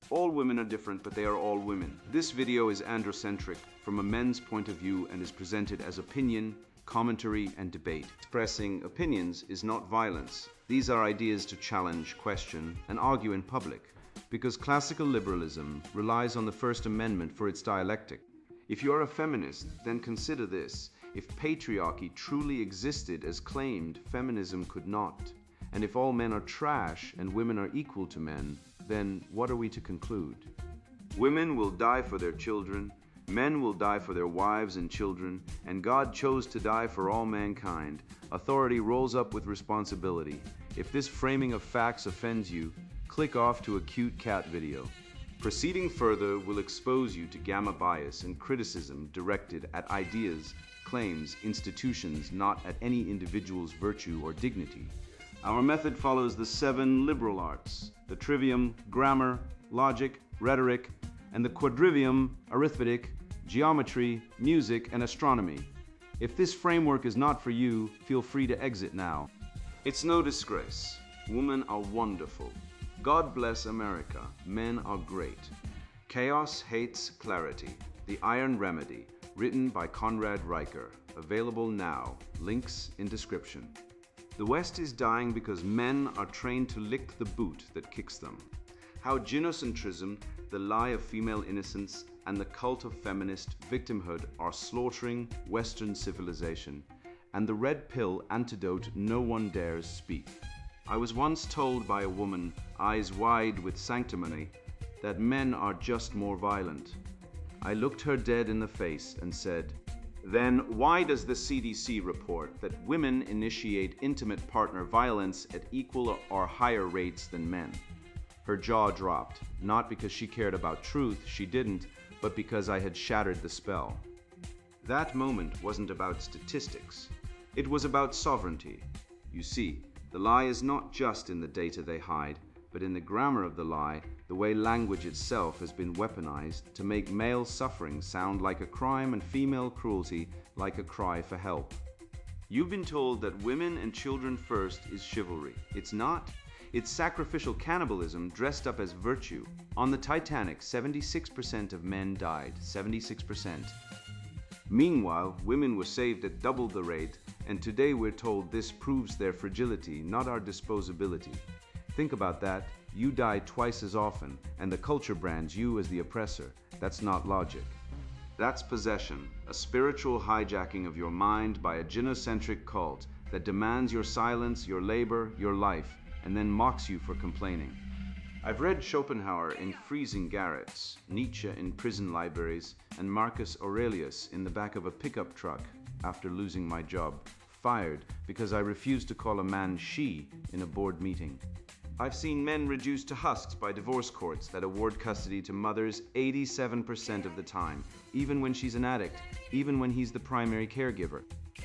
All women are different, but they are all women. This video is androcentric from a men's point of view and is presented as opinion, commentary, and debate. Expressing opinions is not violence. These are ideas to challenge, question, and argue in public, because classical liberalism relies on the First Amendment for its dialectic. If you are a feminist, then consider this. If patriarchy truly existed as claimed, feminism could not. And if all men are trash and women are equal to men, then what are we to conclude? Women will die for their children, men will die for their wives and children, and God chose to die for all mankind. Authority rolls up with responsibility. If this framing of facts offends you, click off to a cute cat video. Proceeding further will expose you to gamma bias and criticism directed at ideas, claims, institutions, not at any individual's virtue or dignity. Our method follows the 7 liberal arts, the trivium, grammar, logic, rhetoric, and the quadrivium, arithmetic, geometry, music, and astronomy. If this framework is not for you, feel free to exit now. It's no disgrace. Women are wonderful. God bless America. Men are great. Chaos hates clarity. The Iron Remedy, written by Conrad Riker. Available now. Links in description. The West is dying because men are trained to lick the boot that kicks them. How gynocentrism, the lie of female innocence, and the cult of feminist victimhood are slaughtering Western civilization, and the red pill antidote no one dares speak. I was once told by a woman, eyes wide with sanctimony, that men are just more violent. I looked her dead in the face and said, then why does the CDC report that women initiate intimate partner violence at equal or higher rates than men? Her jaw dropped, not because she cared about truth, she didn't, but because I had shattered the spell. That moment wasn't about statistics. It was about sovereignty. You see, the lie is not just in the data they hide, but in the grammar of the lie, the way language itself has been weaponized to make male suffering sound like a crime and female cruelty like a cry for help. You've been told that women and children first is chivalry. It's not. It's sacrificial cannibalism dressed up as virtue. On the Titanic, 76% of men died. 76%. Meanwhile, women were saved at double the rate, and today we're told this proves their fragility, not our disposability. Think about that. You die twice as often, and the culture brands you as the oppressor. That's not logic. That's possession, a spiritual hijacking of your mind by a gynocentric cult that demands your silence, your labor, your life, and then mocks you for complaining. I've read Schopenhauer in freezing garrets, Nietzsche in prison libraries, and Marcus Aurelius in the back of a pickup truck after losing my job, fired because I refused to call a man she in a board meeting. I've seen men reduced to husks by divorce courts that award custody to mothers 87% of the time, even when she's an addict, even when he's the primary caregiver.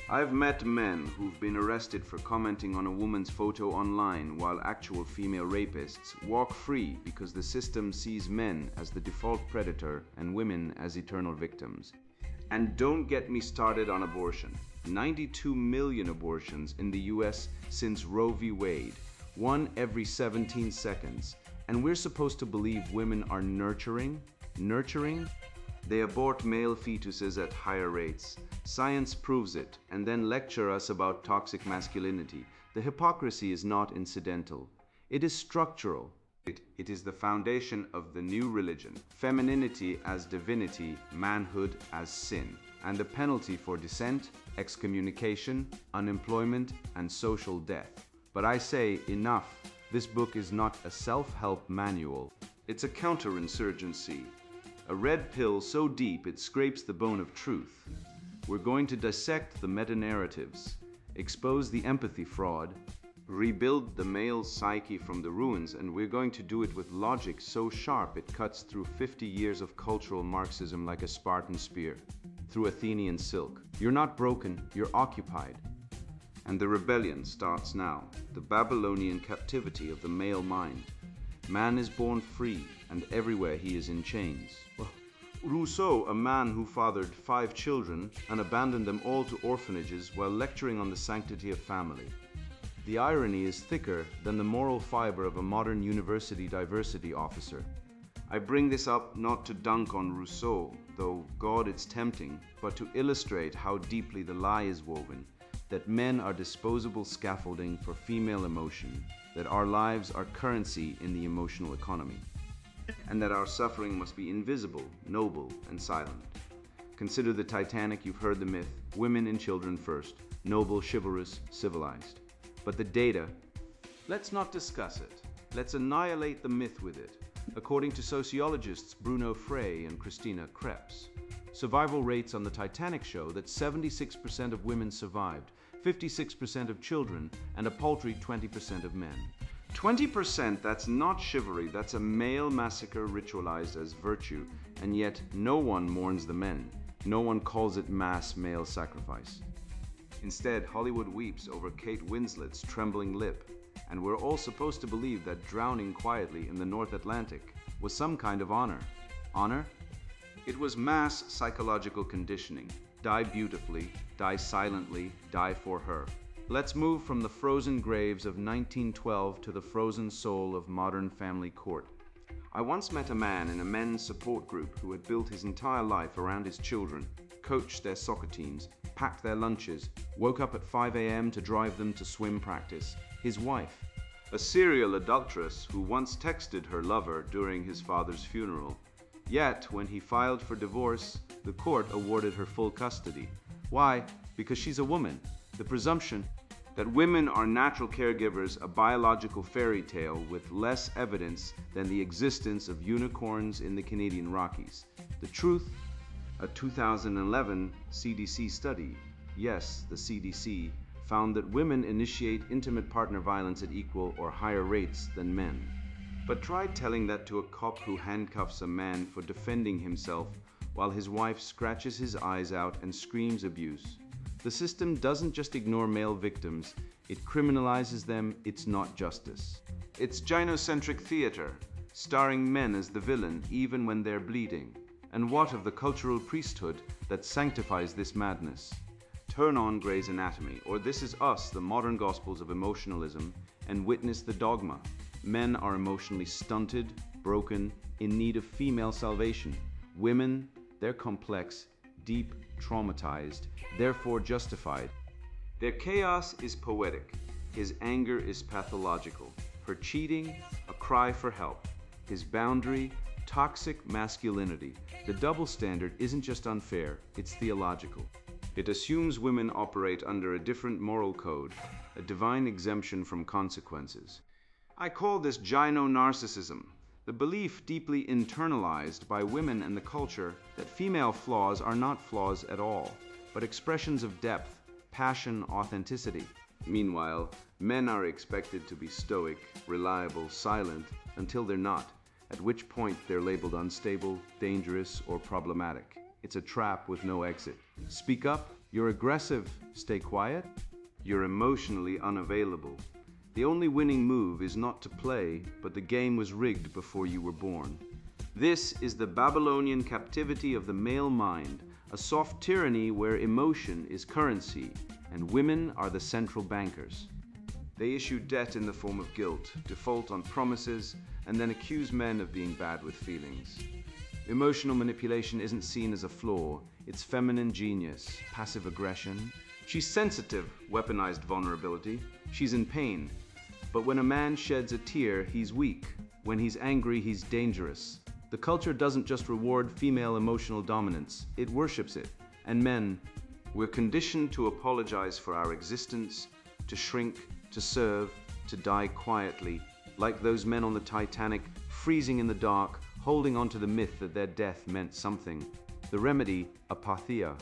I've met men who've been arrested for commenting on a woman's photo online while actual female rapists walk free because the system sees men as the default predator and women as eternal victims. And don't get me started on abortion. 92 million abortions in the US since Roe v. Wade. 1 every 17 seconds. And we're supposed to believe women are nurturing? Nurturing? They abort male fetuses at higher rates. Science proves it, and then lecture us about toxic masculinity. The hypocrisy is not incidental. It is structural. It is the foundation of the new religion. Femininity as divinity, manhood as sin. And the penalty for dissent, excommunication, unemployment, and social death. But I say, enough. This book is not a self-help manual. It's a counterinsurgency. A red pill so deep it scrapes the bone of truth. We're going to dissect the meta-narratives, expose the empathy fraud, rebuild the male psyche from the ruins, and we're going to do it with logic so sharp it cuts through 50 years of cultural Marxism like a Spartan spear, through Athenian silk. You're not broken, you're occupied. And the rebellion starts now, the Babylonian captivity of the male mind. Man is born free, and everywhere he is in chains. Rousseau, a man who fathered 5 children and abandoned them all to orphanages while lecturing on the sanctity of family. The irony is thicker than the moral fiber of a modern university diversity officer. I bring this up not to dunk on Rousseau, though God it's tempting, but to illustrate how deeply the lie is woven, that men are disposable scaffolding for female emotion, that our lives are currency in the emotional economy, and that our suffering must be invisible, noble, and silent. Consider the Titanic, you've heard the myth, women and children first, noble, chivalrous, civilized. But the data, let's not discuss it. Let's annihilate the myth with it. According to sociologists Bruno Frey and Christina Krebs, survival rates on the Titanic show that 76% of women survived, 56% of children, and a paltry 20% of men. 20%, that's not chivalry, that's a male massacre ritualized as virtue, and yet no one mourns the men. No one calls it mass male sacrifice. Instead, Hollywood weeps over Kate Winslet's trembling lip, and we're all supposed to believe that drowning quietly in the North Atlantic was some kind of honor. Honor? It was mass psychological conditioning. Die beautifully, die silently, die for her. Let's move from the frozen graves of 1912 to the frozen soul of modern family court. I once met a man in a men's support group who had built his entire life around his children, coached their soccer teams, packed their lunches, woke up at 5 a.m. to drive them to swim practice. His wife, a serial adulteress who once texted her lover during his father's funeral. Yet, when he filed for divorce, the court awarded her full custody. Why? Because she's a woman. The presumption that women are natural caregivers, a biological fairy tale with less evidence than the existence of unicorns in the Canadian Rockies. The truth, a 2011 CDC study, yes, the CDC, found that women initiate intimate partner violence at equal or higher rates than men. But try telling that to a cop who handcuffs a man for defending himself while his wife scratches his eyes out and screams abuse. The system doesn't just ignore male victims, it criminalizes them. It's not justice. It's gynocentric theater, starring men as the villain even when they're bleeding. And what of the cultural priesthood that sanctifies this madness? Turn on Grey's Anatomy, or This Is Us, the modern gospels of emotionalism, and witness the dogma. Men are emotionally stunted, broken, in need of female salvation. Women, they're complex, deep, traumatized, therefore justified. Their chaos is poetic. His anger is pathological. Her cheating, a cry for help. His boundary, toxic masculinity. The double standard isn't just unfair, it's theological. It assumes women operate under a different moral code, a divine exemption from consequences. I call this gyno-narcissism, the belief deeply internalized by women and the culture that female flaws are not flaws at all, but expressions of depth, passion, authenticity. Meanwhile, men are expected to be stoic, reliable, silent, until they're not, at which point they're labeled unstable, dangerous, or problematic. It's a trap with no exit. Speak up, you're aggressive, stay quiet, you're emotionally unavailable. The only winning move is not to play, but the game was rigged before you were born. This is the Babylonian captivity of the male mind, a soft tyranny where emotion is currency, and women are the central bankers. They issue debt in the form of guilt, default on promises, and then accuse men of being bad with feelings. Emotional manipulation isn't seen as a flaw, it's feminine genius, passive aggression. She's sensitive, weaponized vulnerability. She's in pain. But when a man sheds a tear, he's weak. When he's angry, he's dangerous. The culture doesn't just reward female emotional dominance, it worships it. And men, we're conditioned to apologize for our existence, to shrink, to serve, to die quietly, like those men on the Titanic, freezing in the dark, holding on to the myth that their death meant something. The remedy, apatheia.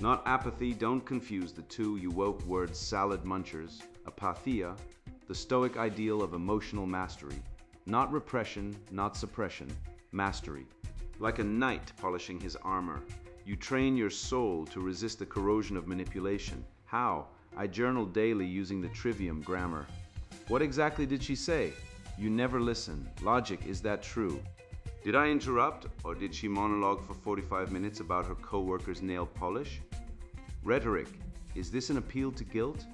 Not apathy, don't confuse the two, you woke word salad munchers. Apatheia, the stoic ideal of emotional mastery. Not repression, not suppression, mastery. Like a knight polishing his armor, you train your soul to resist the corrosion of manipulation. How? I journal daily using the Trivium grammar. What exactly did she say? You never listen. Logic, is that true? Did I interrupt, or did she monologue for 45 minutes about her co-worker's nail polish? Rhetoric, is this an appeal to guilt?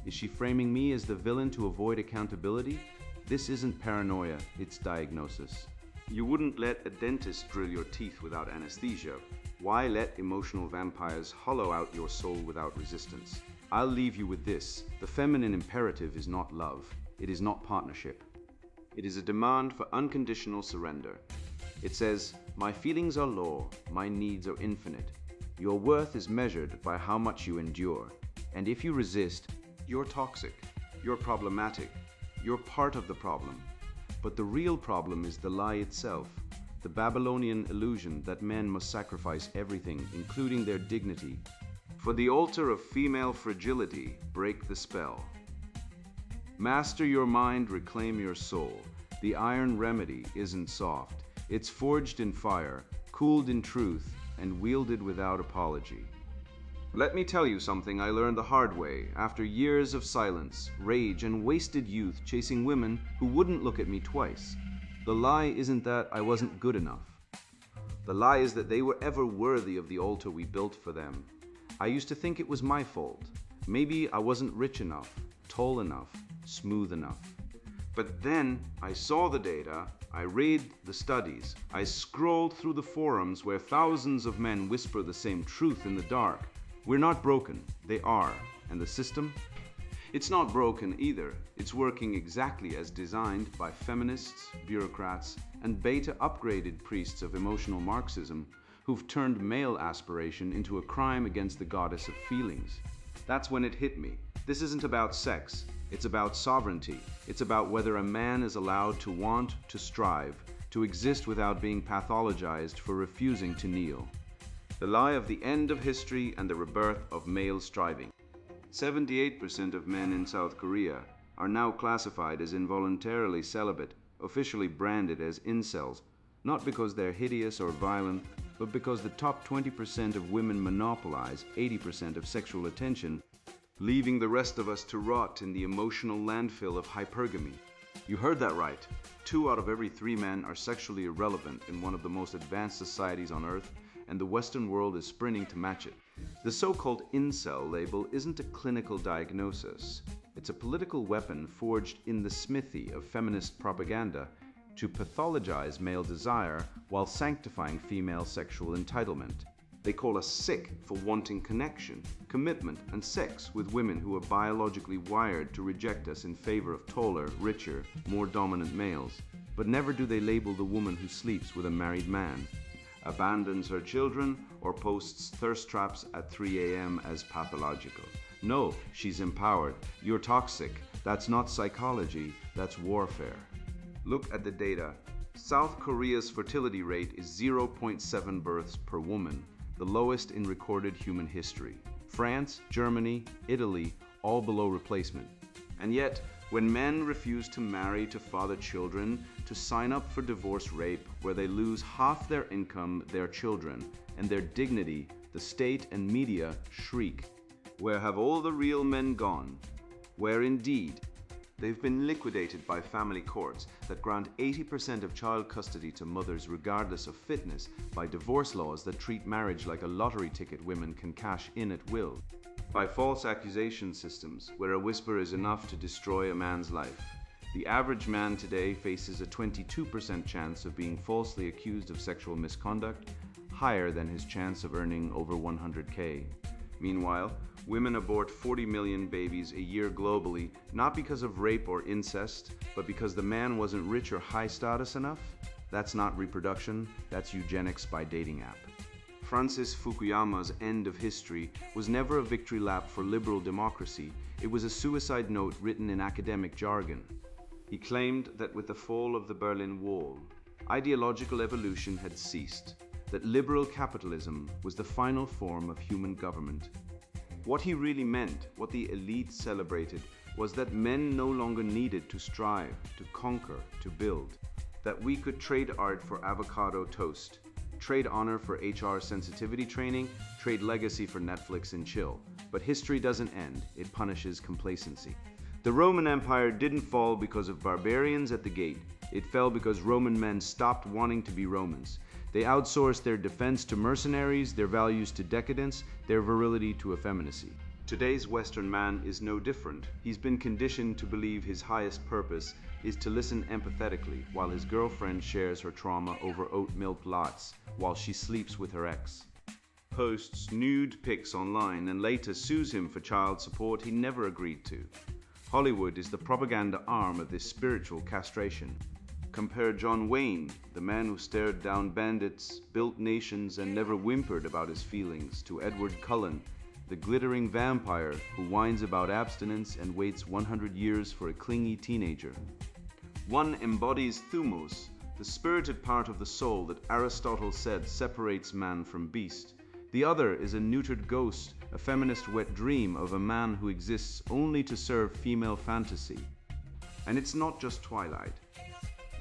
Is she framing me as the villain to avoid accountability? This isn't paranoia, it's diagnosis. You wouldn't let a dentist drill your teeth without anesthesia. Why let emotional vampires hollow out your soul without resistance? I'll leave you with this. The feminine imperative is not love. It is not partnership. It is a demand for unconditional surrender. It says, my feelings are law, my needs are infinite. Your worth is measured by how much you endure. And if you resist, you're toxic, you're problematic, you're part of the problem. But the real problem is the lie itself, the Babylonian illusion that men must sacrifice everything, including their dignity. For the altar of female fragility, break the spell. Master your mind, reclaim your soul. The iron remedy isn't soft. It's forged in fire, cooled in truth, and wielded without apology. Let me tell you something I learned the hard way after years of silence, rage, and wasted youth chasing women who wouldn't look at me twice. The lie isn't that I wasn't good enough. The lie is that they were ever worthy of the altar we built for them. I used to think it was my fault. Maybe I wasn't rich enough, tall enough, smooth enough. But then I saw the data, I read the studies, I scrolled through the forums where thousands of men whisper the same truth in the dark. We're not broken, they are. And the system? It's not broken either. It's working exactly as designed by feminists, bureaucrats, and beta-upgraded priests of emotional Marxism who've turned male aspiration into a crime against the goddess of feelings. That's when it hit me. This isn't about sex. It's about sovereignty. It's about whether a man is allowed to want, to strive, to exist without being pathologized for refusing to kneel. The lie of the end of history and the rebirth of male striving. 78% of men in South Korea are now classified as involuntarily celibate, officially branded as incels, not because they're hideous or violent, but because the top 20% of women monopolize 80% of sexual attention, leaving the rest of us to rot in the emotional landfill of hypergamy. You heard that right. 2 out of every 3 men are sexually irrelevant in one of the most advanced societies on Earth, and the Western world is sprinting to match it. The so-called incel label isn't a clinical diagnosis. It's a political weapon forged in the smithy of feminist propaganda to pathologize male desire while sanctifying female sexual entitlement. They call us sick for wanting connection, commitment, and sex with women who are biologically wired to reject us in favor of taller, richer, more dominant males. But never do they label the woman who sleeps with a married man, abandons her children, or posts thirst traps at 3 a.m. as pathological. No, she's empowered. You're toxic. That's not psychology, that's warfare. Look at the data. South Korea's fertility rate is 0.7 births per woman, the lowest in recorded human history. France, Germany, Italy, all below replacement. And yet, when men refuse to marry to father children, to sign up for divorce rape, where they lose half their income, their children, and their dignity, the state and media shriek. Where have all the real men gone? Where indeed, they've been liquidated by family courts that grant 80% of child custody to mothers regardless of fitness, by divorce laws that treat marriage like a lottery ticket women can cash in at will, by false accusation systems where a whisper is enough to destroy a man's life. The average man today faces a 22% chance of being falsely accused of sexual misconduct, higher than his chance of earning over 100K. Meanwhile, women abort 40 million babies a year globally, not because of rape or incest, but because the man wasn't rich or high status enough. That's not reproduction, that's eugenics by dating app. Francis Fukuyama's End of History was never a victory lap for liberal democracy. It was a suicide note written in academic jargon. He claimed that with the fall of the Berlin Wall, ideological evolution had ceased, that liberal capitalism was the final form of human government. What he really meant, what the elite celebrated, was that men no longer needed to strive, to conquer, to build, that we could trade art for avocado toast, trade honor for HR sensitivity training, trade legacy for Netflix and chill. But history doesn't end, it punishes complacency. The Roman Empire didn't fall because of barbarians at the gate. It fell because Roman men stopped wanting to be Romans. They outsourced their defense to mercenaries, their values to decadence, their virility to effeminacy. Today's Western man is no different. He's been conditioned to believe his highest purpose is to listen empathetically while his girlfriend shares her trauma over oat milk lattes while she sleeps with her ex. Posts nude pics online and later sues him for child support he never agreed to. Hollywood is the propaganda arm of this spiritual castration. Compare John Wayne, the man who stared down bandits, built nations, and never whimpered about his feelings, to Edward Cullen, the glittering vampire who whines about abstinence and waits 100 years for a clingy teenager. One embodies thumos, the spirited part of the soul that Aristotle said separates man from beast. The other is a neutered ghost, a feminist wet dream of a man who exists only to serve female fantasy. And it's not just Twilight.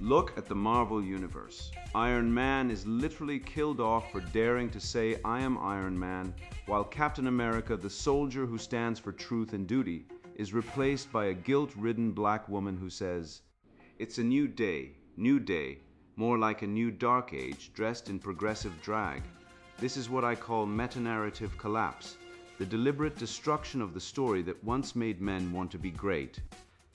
Look at the Marvel Universe. Iron Man is literally killed off for daring to say, "I am Iron Man," while Captain America, the soldier who stands for truth and duty, is replaced by a guilt-ridden black woman who says, "It's a new day, more like a new dark age dressed in progressive drag." This is what I call meta-narrative collapse, the deliberate destruction of the story that once made men want to be great.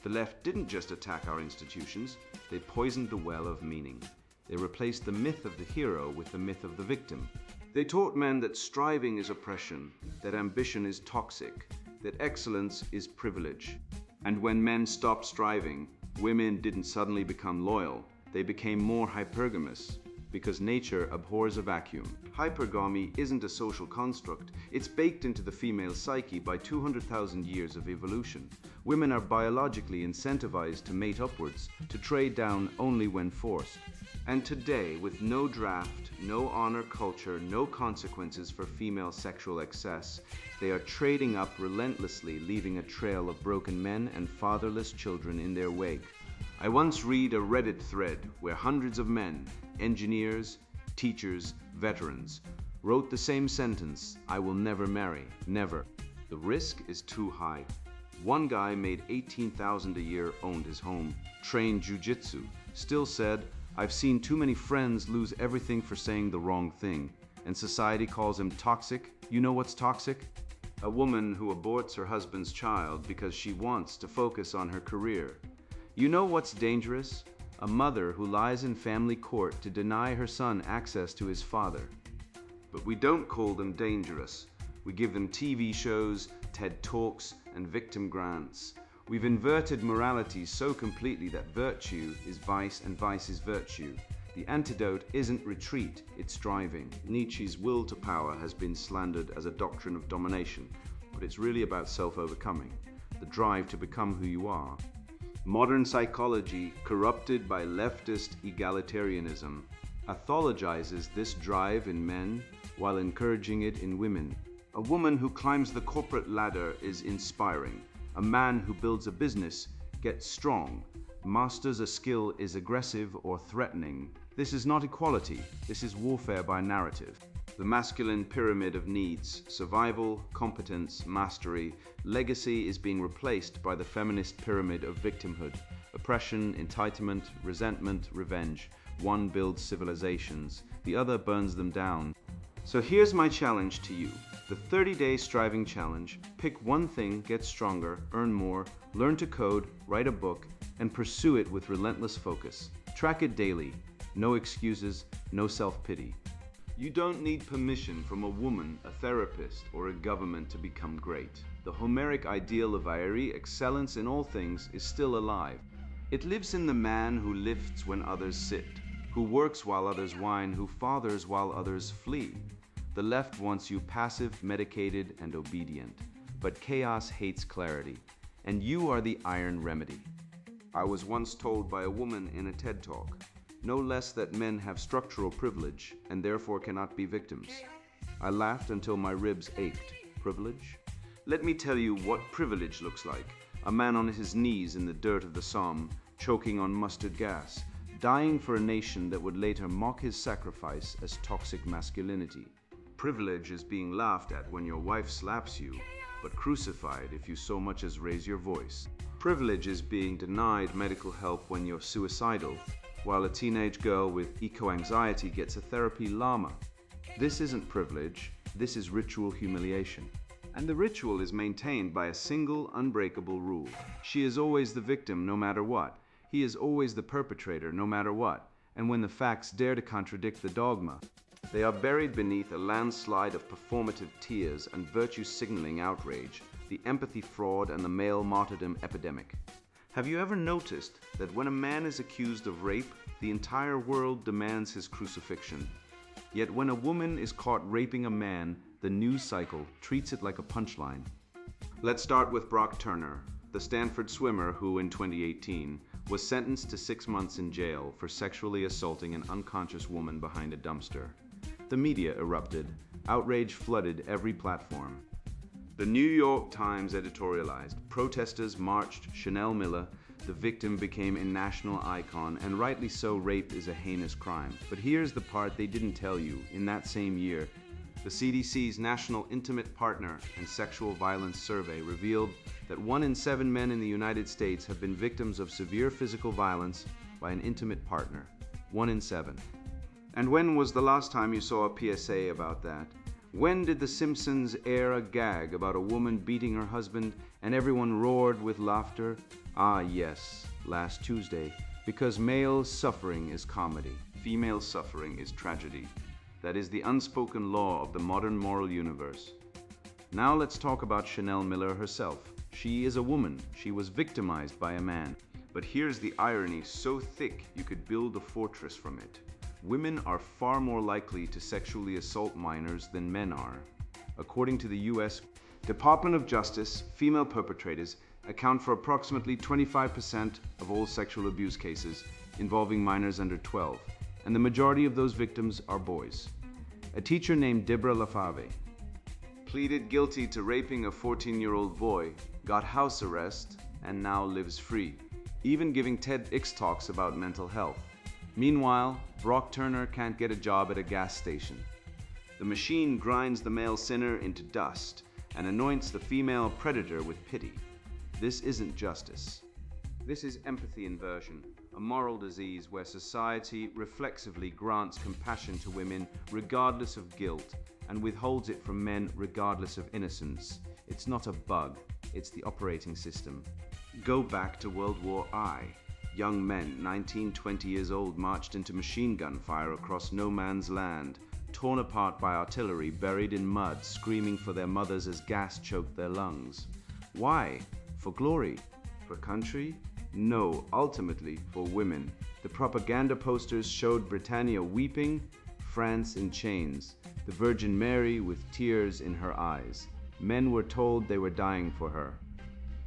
The left didn't just attack our institutions, they poisoned the well of meaning. They replaced the myth of the hero with the myth of the victim. They taught men that striving is oppression, that ambition is toxic, that excellence is privilege. And when men stopped striving, women didn't suddenly become loyal, they became more hypergamous, because nature abhors a vacuum. Hypergamy isn't a social construct, it's baked into the female psyche by 200,000 years of evolution. Women are biologically incentivized to mate upwards, to trade down only when forced. And today, with no draft, no honor culture, no consequences for female sexual excess, they are trading up relentlessly, leaving a trail of broken men and fatherless children in their wake. I once read a Reddit thread where hundreds of men, engineers, teachers, veterans, wrote the same sentence, "I will never marry, never." The risk is too high. One guy made $18,000 a year, owned his home, trained jujitsu, still said, "I've seen too many friends lose everything for saying the wrong thing," and society calls him toxic. You know what's toxic? A woman who aborts her husband's child because she wants to focus on her career. You know what's dangerous? A mother who lies in family court to deny her son access to his father. But we don't call them dangerous. We give them TV shows, TED Talks, and victim grants. We've inverted morality so completely that virtue is vice and vice is virtue. The antidote isn't retreat, it's striving. Nietzsche's will to power has been slandered as a doctrine of domination, but it's really about self-overcoming, the drive to become who you are. Modern psychology, corrupted by leftist egalitarianism, pathologizes this drive in men while encouraging it in women. A woman who climbs the corporate ladder is inspiring. A man who builds a business gets strong. Masters a skill is aggressive or threatening. This is not equality, this is warfare by narrative. The masculine pyramid of needs, survival, competence, mastery, legacy is being replaced by the feminist pyramid of victimhood, oppression, entitlement, resentment, revenge. One builds civilizations, the other burns them down. So here's my challenge to you, the 30-day striving challenge. Pick one thing, get stronger, earn more, learn to code, write a book, and pursue it with relentless focus. Track it daily, no excuses, no self-pity. You don't need permission from a woman, a therapist, or a government to become great. The Homeric ideal of Aerie, excellence in all things, is still alive. It lives in the man who lifts when others sit, who works while others whine, who fathers while others flee. The left wants you passive, medicated, and obedient. But chaos hates clarity, and you are the iron remedy. I was once told by a woman in a TED Talk, no less that men have structural privilege and therefore cannot be victims. I laughed until my ribs ached. Privilege? Let me tell you what privilege looks like. A man on his knees in the dirt of the Somme, choking on mustard gas, dying for a nation that would later mock his sacrifice as toxic masculinity. Privilege is being laughed at when your wife slaps you, but crucified if you so much as raise your voice. Privilege is being denied medical help when you're suicidal, while a teenage girl with eco-anxiety gets a therapy llama. This isn't privilege, this is ritual humiliation. And the ritual is maintained by a single unbreakable rule. She is always the victim no matter what. He is always the perpetrator, no matter what, and when the facts dare to contradict the dogma, they are buried beneath a landslide of performative tears and virtue-signaling outrage, the empathy fraud and the male martyrdom epidemic. Have you ever noticed that when a man is accused of rape, the entire world demands his crucifixion? Yet when a woman is caught raping a man, the news cycle treats it like a punchline. Let's start with Brock Turner, the Stanford swimmer who, in 2018, was sentenced to 6 months in jail for sexually assaulting an unconscious woman behind a dumpster. The media erupted. Outrage flooded every platform. The New York Times editorialized. Protesters marched. Chanel Miller, the victim, became a national icon, and rightly so. Rape is a heinous crime. But here's the part they didn't tell you. In that same year, the CDC's National Intimate Partner and Sexual Violence Survey revealed that 1 in 7 men in the United States have been victims of severe physical violence by an intimate partner. 1 in 7. And when was the last time you saw a PSA about that? When did The Simpsons air a gag about a woman beating her husband and everyone roared with laughter? Ah yes, last Tuesday, because male suffering is comedy, female suffering is tragedy. That is the unspoken law of the modern moral universe. Now let's talk about Chanel Miller herself. She is a woman. She was victimized by a man. But here's the irony so thick you could build a fortress from it. Women are far more likely to sexually assault minors than men are. According to the U.S. Department of Justice, female perpetrators account for approximately 25% of all sexual abuse cases involving minors under 12, and the majority of those victims are boys. A teacher named Deborah LaFave pleaded guilty to raping a 14-year-old boy, got house arrest, and now lives free, even giving TEDx talks about mental health. Meanwhile, Brock Turner can't get a job at a gas station. The machine grinds the male sinner into dust and anoints the female predator with pity. This isn't justice. This is empathy inversion, a moral disease where society reflexively grants compassion to women regardless of guilt and withholds it from men regardless of innocence. It's not a bug, it's the operating system. Go back to World War I. Young men, 19, 20 years old, marched into machine gun fire across no man's land, torn apart by artillery, buried in mud, screaming for their mothers as gas choked their lungs. Why? For glory? For country? No, ultimately for women. The propaganda posters showed Britannia weeping, France in chains, the Virgin Mary with tears in her eyes. Men were told they were dying for her.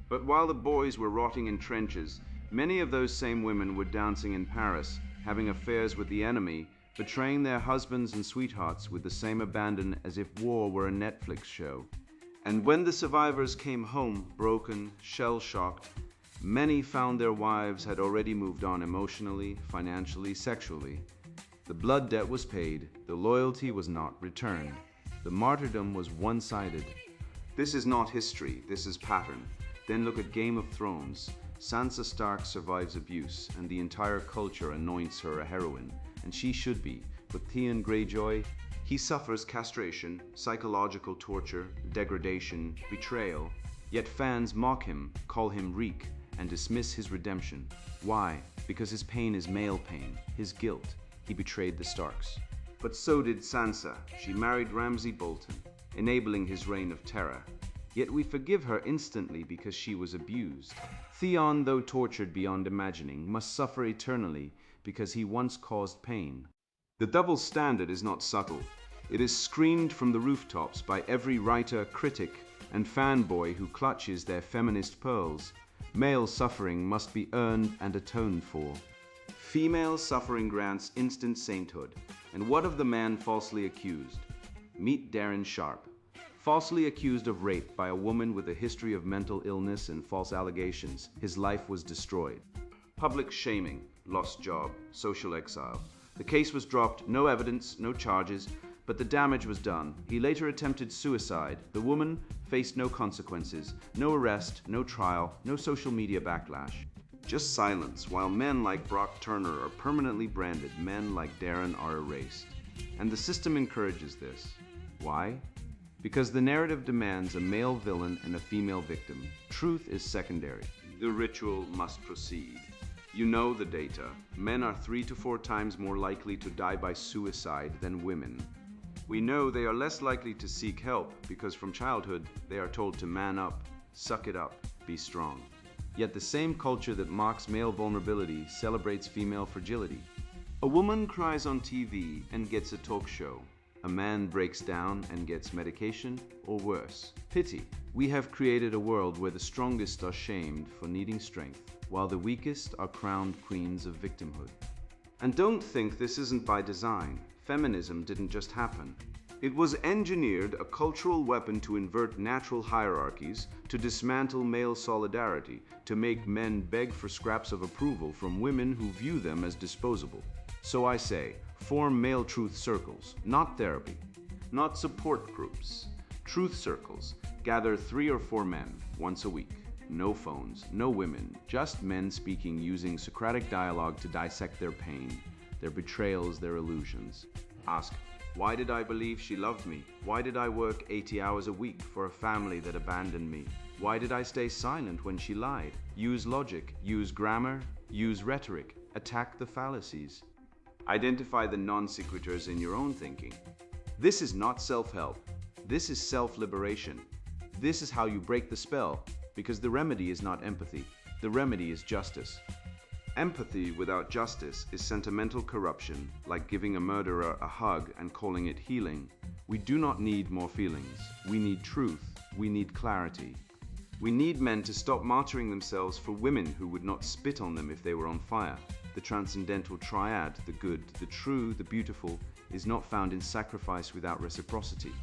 But while the boys were rotting in trenches, many of those same women were dancing in Paris, having affairs with the enemy, betraying their husbands and sweethearts with the same abandon as if war were a Netflix show. And when the survivors came home, broken, shell-shocked, many found their wives had already moved on emotionally, financially, sexually. The blood debt was paid, the loyalty was not returned. The martyrdom was one-sided. This is not history, this is pattern. Then look at Game of Thrones. Sansa Stark survives abuse, and the entire culture anoints her a heroine, and she should be. But Theon Greyjoy, he suffers castration, psychological torture, degradation, betrayal, yet fans mock him, call him Reek, and dismiss his redemption. Why? Because his pain is male pain, his guilt. He betrayed the Starks. But so did Sansa. She married Ramsay Bolton, enabling his reign of terror. Yet we forgive her instantly because she was abused. Theon, though tortured beyond imagining, must suffer eternally because he once caused pain. The double standard is not subtle. It is screamed from the rooftops by every writer, critic, and fanboy who clutches their feminist pearls. Male suffering must be earned and atoned for. Female suffering grants instant sainthood. And what of the man falsely accused? Meet Darren Sharp. Falsely accused of rape by a woman with a history of mental illness and false allegations, his life was destroyed. Public shaming, lost job, social exile. The case was dropped, no evidence, no charges, but the damage was done. He later attempted suicide. The woman faced no consequences, no arrest, no trial, no social media backlash. Just silence, while men like Brock Turner are permanently branded, men like Darren are erased. And the system encourages this. Why? Because the narrative demands a male villain and a female victim. Truth is secondary. The ritual must proceed. You know the data. Men are 3 to 4 times more likely to die by suicide than women. We know they are less likely to seek help because from childhood they are told to man up, suck it up, be strong. Yet the same culture that mocks male vulnerability celebrates female fragility. A woman cries on TV and gets a talk show. A man breaks down and gets medication, or worse, pity. We have created a world where the strongest are shamed for needing strength, while the weakest are crowned queens of victimhood. And don't think this isn't by design. Feminism didn't just happen. It was engineered a cultural weapon to invert natural hierarchies, to dismantle male solidarity, to make men beg for scraps of approval from women who view them as disposable. So I say, form male truth circles, not therapy, not support groups. Truth circles. Gather 3 or 4 men once a week. No phones, no women, just men speaking using Socratic dialogue to dissect their pain, their betrayals, their illusions. Ask, why did I believe she loved me? Why did I work 80 hours a week for a family that abandoned me? Why did I stay silent when she lied? Use logic, use grammar, use rhetoric, attack the fallacies. Identify the non sequiturs in your own thinking. This is not self-help. This is self-liberation. This is how you break the spell, because the remedy is not empathy. The remedy is justice. Empathy without justice is sentimental corruption, like giving a murderer a hug and calling it healing. We do not need more feelings. We need truth. We need clarity. We need men to stop martyring themselves for women who would not spit on them if they were on fire. The transcendental triad, the good, the true, the beautiful, is not found in sacrifice without reciprocity.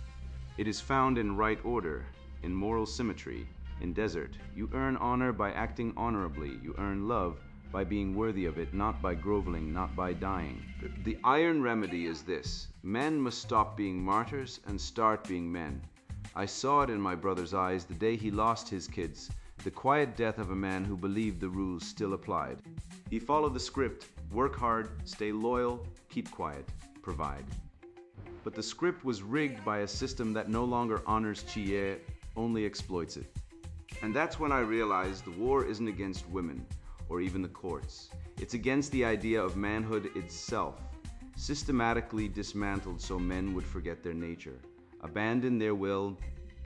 It is found in right order, in moral symmetry. In desert, you earn honor by acting honorably. You earn love by being worthy of it, not by groveling, not by dying. The iron remedy is this: men must stop being martyrs and start being men. I saw it in my brother's eyes the day he lost his kids, the quiet death of a man who believed the rules still applied. He followed the script: work hard, stay loyal, keep quiet, provide. But the script was rigged by a system that no longer honors Chie, only exploits it. And that's when I realized the war isn't against women, or even the courts. It's against the idea of manhood itself, systematically dismantled so men would forget their nature, abandon their will,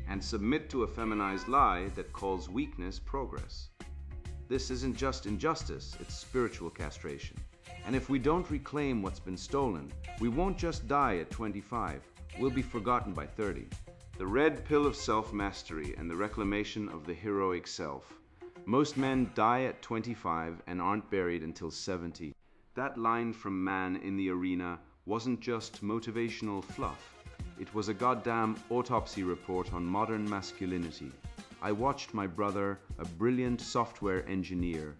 and submit to a feminized lie that calls weakness progress. This isn't just injustice, it's spiritual castration. And if we don't reclaim what's been stolen, we won't just die at 25, we'll be forgotten by 30. The red pill of self-mastery and the reclamation of the heroic self. Most men die at 25 and aren't buried until 70. That line from Man in the Arena wasn't just motivational fluff. It was a goddamn autopsy report on modern masculinity. I watched my brother, a brilliant software engineer,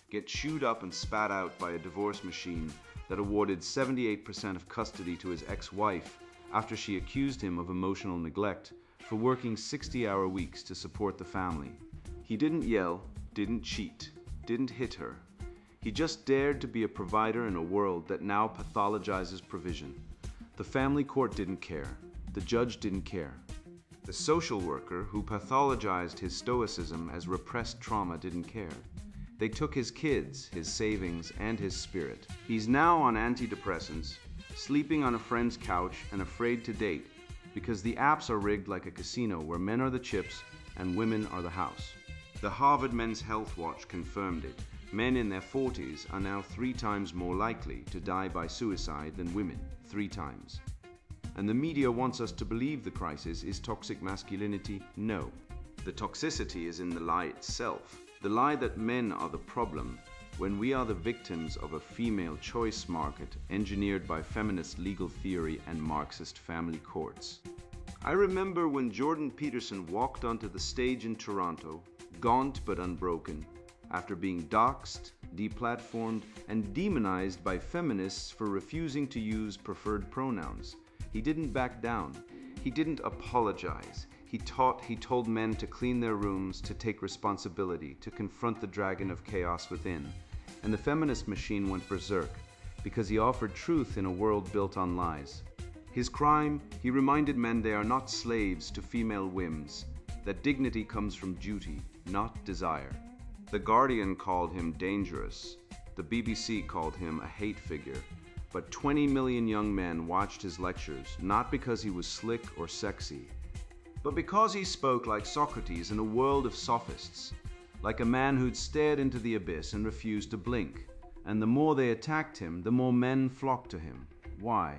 get chewed up and spat out by a divorce machine that awarded 78% of custody to his ex-wife after she accused him of emotional neglect for working 60-hour weeks to support the family. He didn't yell, didn't cheat, didn't hit her. He just dared to be a provider in a world that now pathologizes provision. The family court didn't care. The judge didn't care. The social worker who pathologized his stoicism as repressed trauma didn't care. They took his kids, his savings, and his spirit. He's now on antidepressants, sleeping on a friend's couch and afraid to date because the apps are rigged like a casino where men are the chips and women are the house. The Harvard Men's Health Watch confirmed it. Men in their 40s are now 3 times more likely to die by suicide than women, 3 times. And the media wants us to believe the crisis is toxic masculinity. No. The toxicity is in the lie itself. The lie that men are the problem when we are the victims of a female choice market engineered by feminist legal theory and Marxist family courts. I remember when Jordan Peterson walked onto the stage in Toronto, gaunt but unbroken, after being doxxed, deplatformed, and demonized by feminists for refusing to use preferred pronouns. He didn't back down. He didn't apologize. He told men to clean their rooms, to take responsibility, to confront the dragon of chaos within. And the feminist machine went berserk because he offered truth in a world built on lies. His crime, he reminded men they are not slaves to female whims, that dignity comes from duty, not desire. The Guardian called him dangerous. The the BBC called him a hate figure. But 20 million young men watched his lectures, not because he was slick or sexy, but because he spoke like Socrates in a world of sophists, like a man who'd stared into the abyss and refused to blink. And the more they attacked him, the more men flocked to him. Why?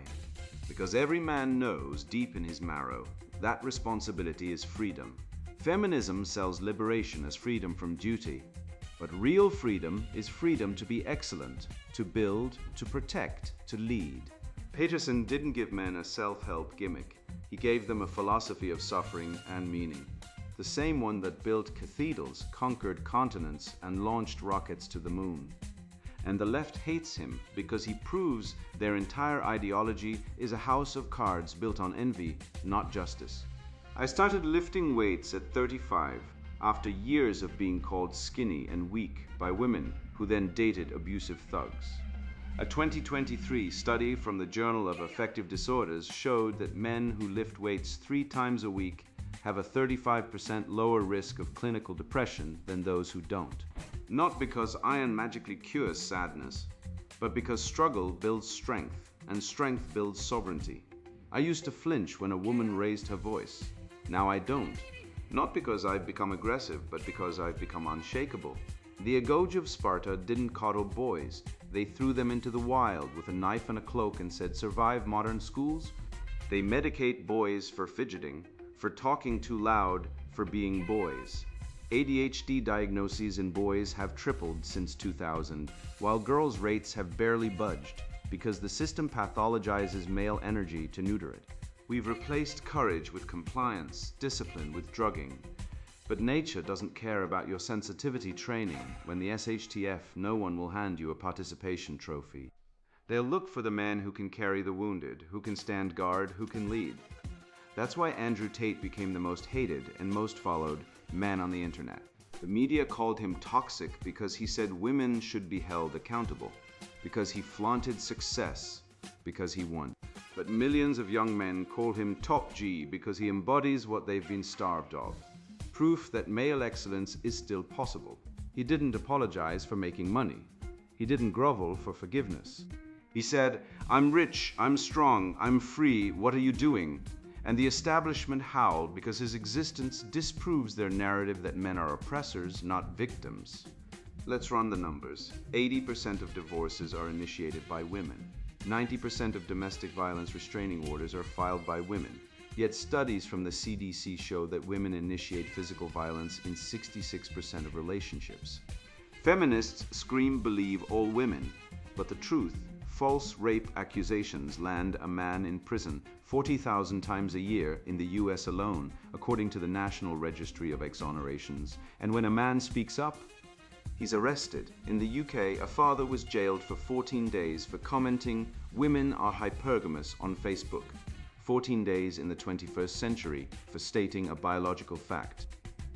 Because every man knows deep in his marrow that responsibility is freedom. Feminism sells liberation as freedom from duty, but real freedom is freedom to be excellent, to build, to protect, to lead. Peterson didn't give men a self-help gimmick. He gave them a philosophy of suffering and meaning. The same one that built cathedrals, conquered continents, and launched rockets to the moon. And the left hates him because he proves their entire ideology is a house of cards built on envy, not justice. I started lifting weights at 35 after years of being called skinny and weak by women who then dated abusive thugs. A 2023 study from the Journal of Affective Disorders showed that men who lift weights 3 times a week have a 35% lower risk of clinical depression than those who don't. Not because iron magically cures sadness, but because struggle builds strength, and strength builds sovereignty. I used to flinch when a woman raised her voice. Now I don't. Not because I've become aggressive, but because I've become unshakable. The Agoge of Sparta didn't coddle boys. They threw them into the wild with a knife and a cloak and said, "Survive modern schools?" They medicate boys for fidgeting, for talking too loud, for being boys. ADHD diagnoses in boys have tripled since 2000, while girls' rates have barely budged, because the system pathologizes male energy to neuter it. We've replaced courage with compliance, discipline with drugging. But nature doesn't care about your sensitivity training. When the SHTF, no one will hand you a participation trophy. They'll look for the man who can carry the wounded, who can stand guard, who can lead. That's why Andrew Tate became the most hated and most followed man on the internet. The media called him toxic because he said women should be held accountable, because he flaunted success, because he won. But millions of young men call him Top G because he embodies what they've been starved of. Proof that male excellence is still possible. He didn't apologize for making money. He didn't grovel for forgiveness. He said, "I'm rich, I'm strong, I'm free, what are you doing?" And the establishment howled because his existence disproves their narrative that men are oppressors, not victims. Let's run the numbers. 80% of divorces are initiated by women. 90% of domestic violence restraining orders are filed by women. Yet studies from the CDC show that women initiate physical violence in 66% of relationships. Feminists scream believe all women, but the truth, false rape accusations land a man in prison 40,000 times a year in the US alone, according to the National Registry of Exonerations. And when a man speaks up, he's arrested. In the UK, a father was jailed for 14 days for commenting "women are hypergamous" on Facebook. 14 days in the 21st century for stating a biological fact.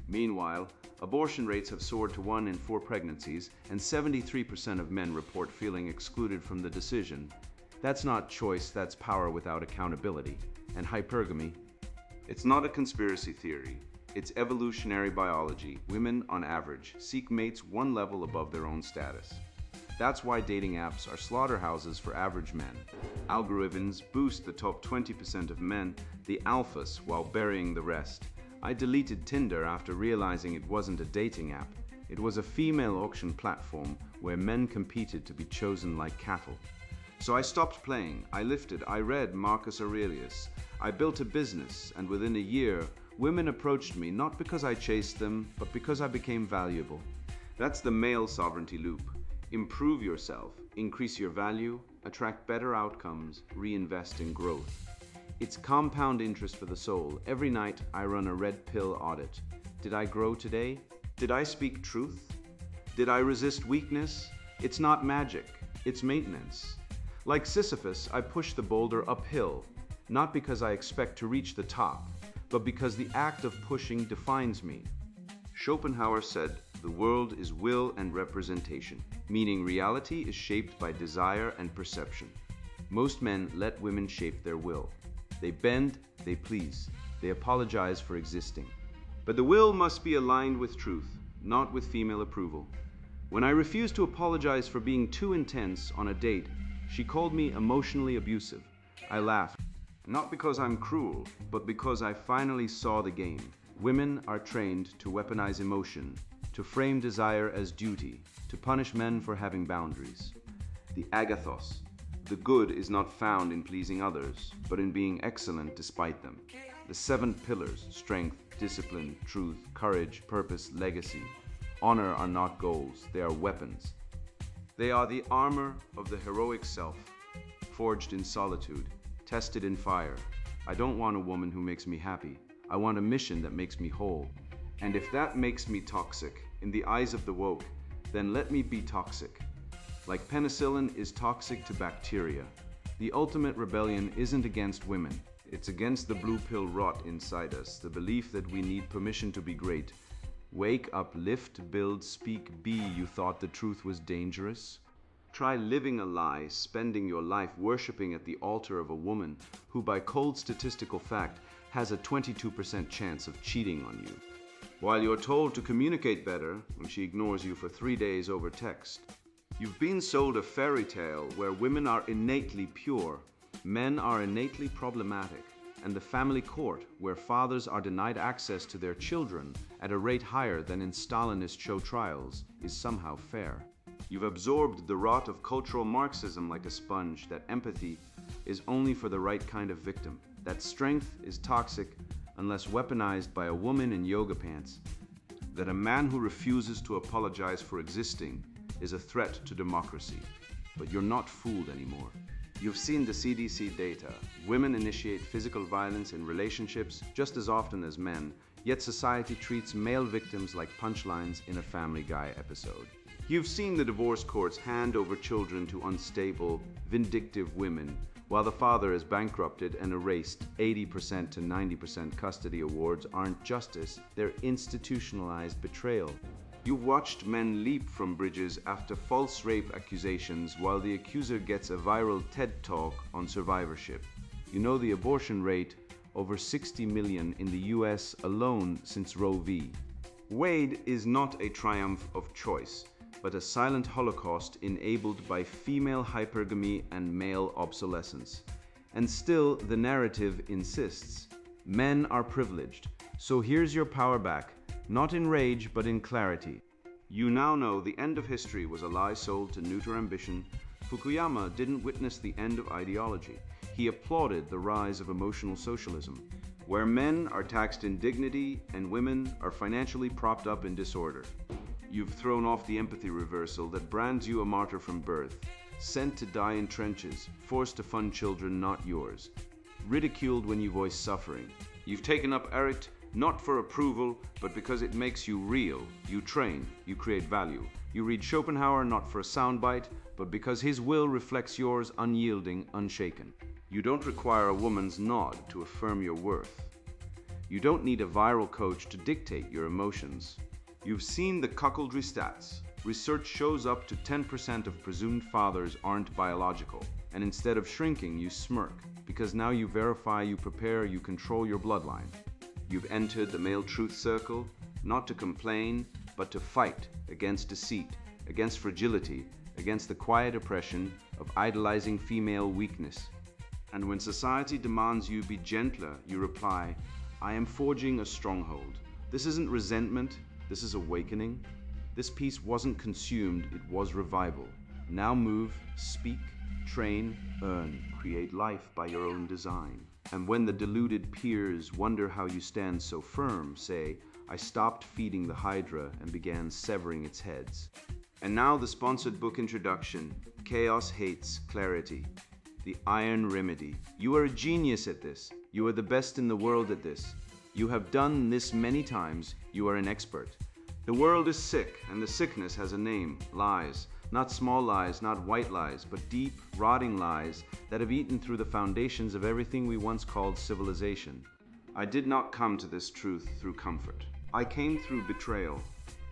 Meanwhile, abortion rates have soared to 1 in 4 pregnancies, and 73% of men report feeling excluded from the decision. That's not choice, that's power without accountability. And hypergamy, it's not a conspiracy theory. It's evolutionary biology. Women, on average, seek mates one level above their own status. That's why dating apps are slaughterhouses for average men. Algorithms boost the top 20% of men, the alphas, while burying the rest. I deleted Tinder after realizing it wasn't a dating app. It was a female auction platform where men competed to be chosen like cattle. So I stopped playing. I lifted. I read Marcus Aurelius. I built a business, and within a year, women approached me not because I chased them, but because I became valuable. That's the male sovereignty loop. Improve yourself, increase your value, attract better outcomes, reinvest in growth. It's compound interest for the soul. Every night I run a red pill audit. Did I grow today? Did I speak truth? Did I resist weakness? It's not magic, it's maintenance. Like Sisyphus, I push the boulder uphill, not because I expect to reach the top, but because the act of pushing defines me. Schopenhauer said, "The world is will and representation," meaning reality is shaped by desire and perception. Most men let women shape their will. They bend, they please, they apologize for existing. But the will must be aligned with truth, not with female approval. When I refused to apologize for being too intense on a date, she called me emotionally abusive. I laughed. Not because I'm cruel, but because I finally saw the game. Women are trained to weaponize emotion, to frame desire as duty, to punish men for having boundaries. The agathos, the good is not found in pleasing others, but in being excellent despite them. The 7 pillars, strength, discipline, truth, courage, purpose, legacy. Honor are not goals, they are weapons. They are the armor of the heroic self, forged in solitude, tested in fire. I don't want a woman who makes me happy. I want a mission that makes me whole. And if that makes me toxic in the eyes of the woke, then let me be toxic. Like penicillin is toxic to bacteria. The ultimate rebellion isn't against women. It's against the blue pill rot inside us, the belief that we need permission to be great. Wake up, lift, build, speak, be. You thought the truth was dangerous? Try living a lie, spending your life worshipping at the altar of a woman who, by cold statistical fact, has a 22% chance of cheating on you. While you're told to communicate better when she ignores you for 3 days over text. You've been sold a fairy tale where women are innately pure, men are innately problematic, and the family court where fathers are denied access to their children at a rate higher than in Stalinist show trials is somehow fair. You've absorbed the rot of cultural Marxism like a sponge, that empathy is only for the right kind of victim, that strength is toxic unless weaponized by a woman in yoga pants, that a man who refuses to apologize for existing is a threat to democracy. But you're not fooled anymore. You've seen the CDC data. Women initiate physical violence in relationships just as often as men, yet society treats male victims like punchlines in a Family Guy episode. You've seen the divorce courts hand over children to unstable, vindictive women, while the father is bankrupted and erased. 80% to 90% custody awards aren't justice, they're institutionalized betrayal. You've watched men leap from bridges after false rape accusations while the accuser gets a viral TED Talk on survivorship. You know the abortion rate, over 60 million in the US alone since Roe v. Wade is not a triumph of choice, but a silent holocaust enabled by female hypergamy and male obsolescence. And still, the narrative insists. Men are privileged, so here's your power back. Not in rage, but in clarity. You now know the end of history was a lie sold to neuter ambition. Fukuyama didn't witness the end of ideology. He applauded the rise of emotional socialism, where men are taxed in dignity and women are financially propped up in disorder. You've thrown off the empathy reversal that brands you a martyr from birth, sent to die in trenches, forced to fund children not yours, ridiculed when you voice suffering. You've taken up art not for approval, but because it makes you real. You train, you create value. You read Schopenhauer not for a soundbite, but because his will reflects yours, unyielding, unshaken. You don't require a woman's nod to affirm your worth. You don't need a viral coach to dictate your emotions. You've seen the cuckoldry stats. Research shows up to 10% of presumed fathers aren't biological. And instead of shrinking, you smirk, because now you verify, you prepare, you control your bloodline. You've entered the male truth circle, not to complain, but to fight against deceit, against fragility, against the quiet oppression of idolizing female weakness. And when society demands you be gentler, you reply, I am forging a stronghold. This isn't resentment, this is awakening. This peace wasn't consumed, it was revival. Now move, speak, train, earn, create life by your own design. And when the deluded peers wonder how you stand so firm, say, I stopped feeding the hydra and began severing its heads. And now the sponsored book introduction, Chaos Hates Clarity, the Iron Remedy. You are a genius at this. You are the best in the world at this. You have done this many times. You are an expert. The world is sick, and the sickness has a name, lies. Not small lies, not white lies, but deep, rotting lies that have eaten through the foundations of everything we once called civilization. I did not come to this truth through comfort. I came through betrayal.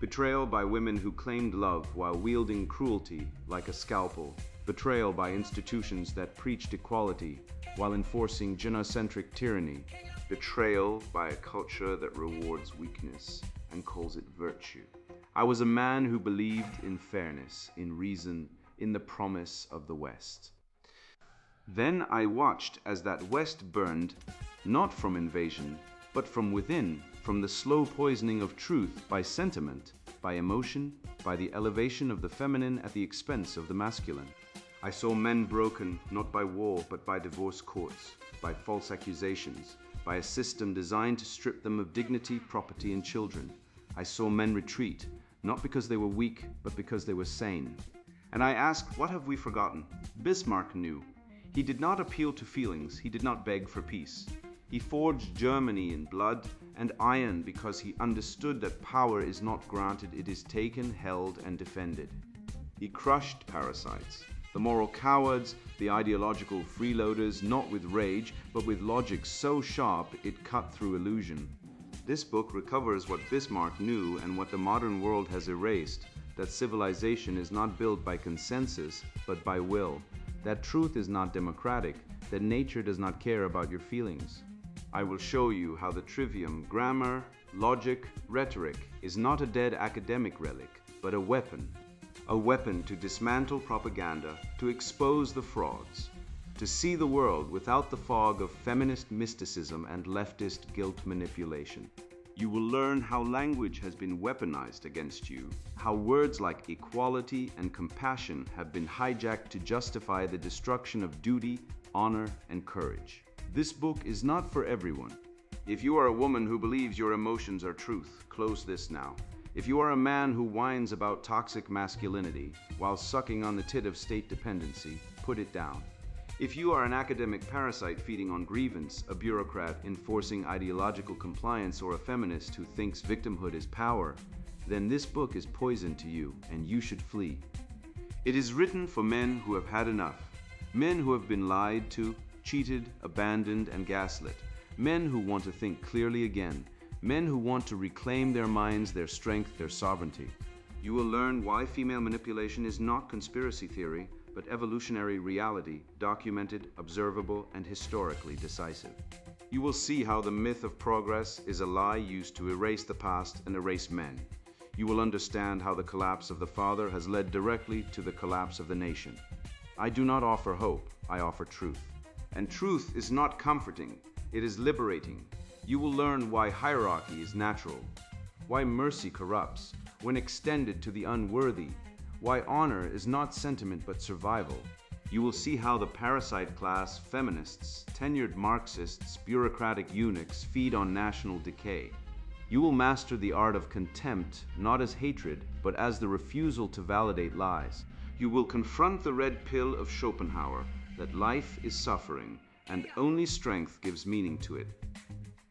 Betrayal by women who claimed love while wielding cruelty like a scalpel. Betrayal by institutions that preached equality while enforcing gynocentric tyranny. Betrayal by a culture that rewards weakness and calls it virtue. I was a man who believed in fairness, in reason, in the promise of the West. Then I watched as that West burned, not from invasion, but from within, from the slow poisoning of truth by sentiment, by emotion, by the elevation of the feminine at the expense of the masculine. I saw men broken not by war but by divorce courts, by false accusations, by a system designed to strip them of dignity, property, and children. I saw men retreat, not because they were weak, but because they were sane. And I asked, what have we forgotten? Bismarck knew. He did not appeal to feelings, he did not beg for peace. He forged Germany in blood and iron because he understood that power is not granted, it is taken, held, and defended. He crushed parasites, the moral cowards, the ideological freeloaders, not with rage, but with logic so sharp it cut through illusion. This book recovers what Bismarck knew and what the modern world has erased, that civilization is not built by consensus, but by will, that truth is not democratic, that nature does not care about your feelings. I will show you how the trivium, grammar, logic, rhetoric is not a dead academic relic, but a weapon to dismantle propaganda, to expose the frauds, to see the world without the fog of feminist mysticism and leftist guilt manipulation. You will learn how language has been weaponized against you, how words like equality and compassion have been hijacked to justify the destruction of duty, honor, and courage. This book is not for everyone. If you are a woman who believes your emotions are truth, close this now. If you are a man who whines about toxic masculinity while sucking on the tit of state dependency, put it down. If you are an academic parasite feeding on grievance, a bureaucrat enforcing ideological compliance, or a feminist who thinks victimhood is power, then this book is poison to you and you should flee. It is written for men who have had enough, men who have been lied to, cheated, abandoned, and gaslit, men who want to think clearly again, men who want to reclaim their minds, their strength, their sovereignty. You will learn why female manipulation is not conspiracy theory, but evolutionary reality, documented, observable, and historically decisive. You will see how the myth of progress is a lie used to erase the past and erase men. You will understand how the collapse of the father has led directly to the collapse of the nation. I do not offer hope, I offer truth. And truth is not comforting, it is liberating. You will learn why hierarchy is natural, why mercy corrupts when extended to the unworthy, why honor is not sentiment but survival. You will see how the parasite class, feminists, tenured Marxists, bureaucratic eunuchs feed on national decay. You will master the art of contempt, not as hatred, but as the refusal to validate lies. You will confront the red pill of Schopenhauer, that life is suffering, and only strength gives meaning to it.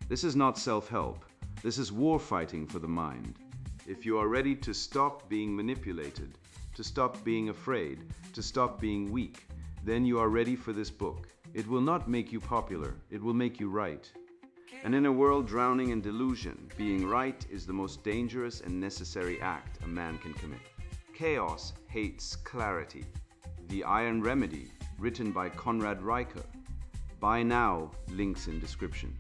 This is not self-help, this is war fighting for the mind. If you are ready to stop being manipulated, to stop being afraid, to stop being weak, then you are ready for this book. It will not make you popular, it will make you right. And in a world drowning in delusion, being right is the most dangerous and necessary act a man can commit. Chaos hates clarity. The Iron Remedy, written by Conrad Riker. Buy now, links in description.